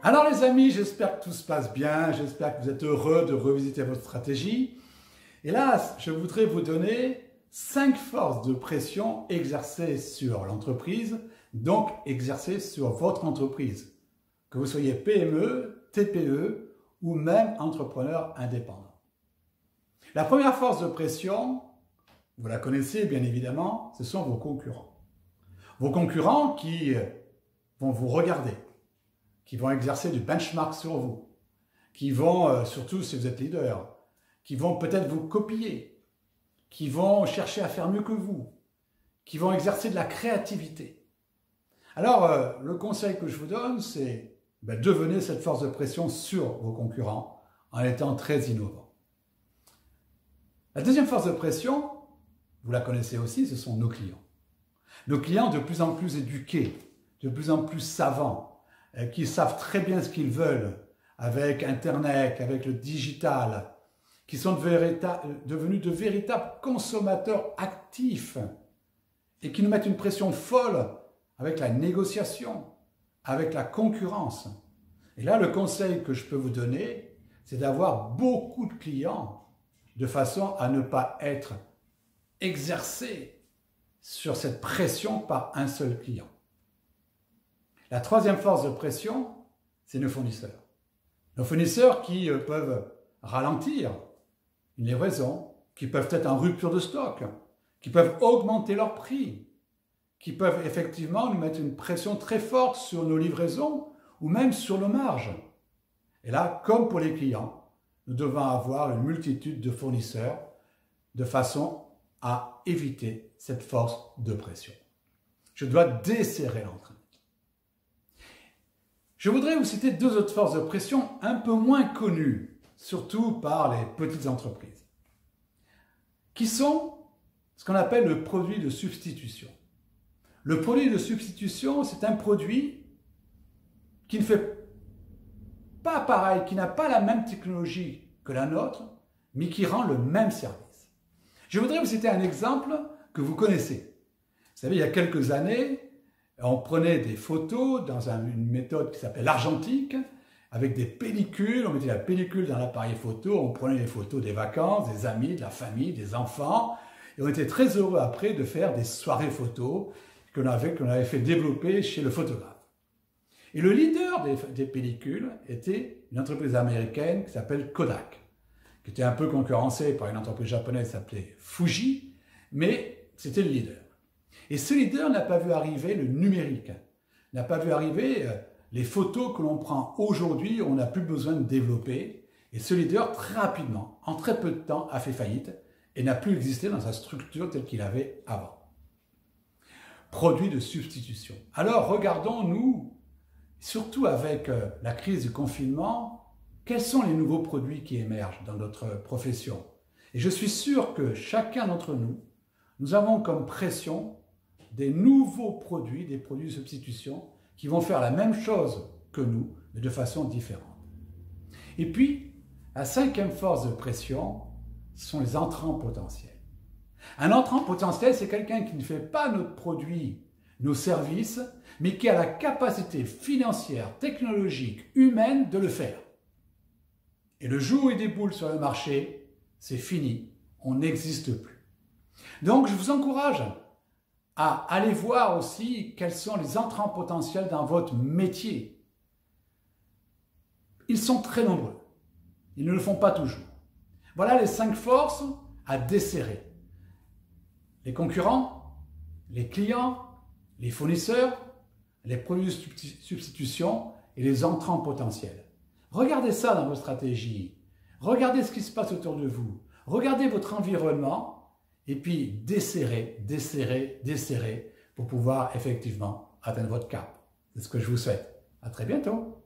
Alors les amis, j'espère que tout se passe bien, j'espère que vous êtes heureux de revisiter votre stratégie. Et là, je voudrais vous donner 5 forces de pression exercées sur l'entreprise, donc exercées sur votre entreprise. Que vous soyez PME, TPE ou même entrepreneur indépendant. La première force de pression, vous la connaissez bien évidemment, ce sont vos concurrents. Vos concurrents qui vont vous regarder, qui vont exercer du benchmark sur vous, qui vont, surtout si vous êtes leader, qui vont peut-être vous copier, qui vont chercher à faire mieux que vous, qui vont exercer de la créativité. Alors, le conseil que je vous donne, c'est devenez cette force de pression sur vos concurrents en étant très innovant. La deuxième force de pression, vous la connaissez aussi, ce sont nos clients. Nos clients de plus en plus éduqués, de plus en plus savants, qui savent très bien ce qu'ils veulent avec Internet, avec le digital, qui sont devenus de véritables consommateurs actifs et qui nous mettent une pression folle avec la négociation, avec la concurrence. Et là, le conseil que je peux vous donner, c'est d'avoir beaucoup de clients de façon à ne pas être exercé sur cette pression par un seul client. La troisième force de pression, c'est nos fournisseurs. Nos fournisseurs qui peuvent ralentir une livraison, qui peuvent être en rupture de stock, qui peuvent augmenter leur prix, qui peuvent effectivement nous mettre une pression très forte sur nos livraisons ou même sur nos marges. Et là, comme pour les clients, nous devons avoir une multitude de fournisseurs de façon à éviter cette force de pression. Je dois desserrer l'entraînement. Je voudrais vous citer 2 autres forces de pression un peu moins connues, surtout par les petites entreprises, qui sont ce qu'on appelle le produit de substitution. Le produit de substitution, c'est un produit qui ne fait pas pareil, qui n'a pas la même technologie que la nôtre, mais qui rend le même service. Je voudrais vous citer un exemple que vous connaissez. Vous savez, il y a quelques années, on prenait des photos dans une méthode qui s'appelle l'argentique, avec des pellicules, on mettait la pellicule dans l'appareil photo, on prenait les photos des vacances, des amis, de la famille, des enfants, et on était très heureux après de faire des soirées photos qu'on avait fait développer chez le photographe. Et le leader des pellicules était une entreprise américaine qui s'appelle Kodak, qui était un peu concurrencée par une entreprise japonaise qui s'appelait Fuji, mais c'était le leader. Et ce leader n'a pas vu arriver le numérique, n'a pas vu arriver les photos que l'on prend aujourd'hui, on n'a plus besoin de développer. Et ce leader, très rapidement, en très peu de temps, a fait faillite et n'a plus existé dans sa structure telle qu'il avait avant. Produit de substitution. Alors, regardons-nous, surtout avec la crise du confinement, quels sont les nouveaux produits qui émergent dans notre profession. Et je suis sûr que chacun d'entre nous, nous avons comme pression des nouveaux produits, des produits de substitution, qui vont faire la même chose que nous, mais de façon différente. Et puis, la 5e force de pression, ce sont les entrants potentiels. Un entrant potentiel, c'est quelqu'un qui ne fait pas notre produit, nos services, mais qui a la capacité financière, technologique, humaine de le faire. Et le jour où il déboule sur le marché, c'est fini, on n'existe plus. Donc, je vous encourage à aller voir aussi quels sont les entrants potentiels dans votre métier. Ils sont très nombreux. Ils ne le font pas toujours. Voilà les 5 forces à desserrer. Les concurrents, les clients, les fournisseurs, les produits de substitution et les entrants potentiels. Regardez ça dans vos stratégies. Regardez ce qui se passe autour de vous. Regardez votre environnement. Et puis, desserrer, desserrer, desserrer pour pouvoir effectivement atteindre votre cap. C'est ce que je vous souhaite. À très bientôt.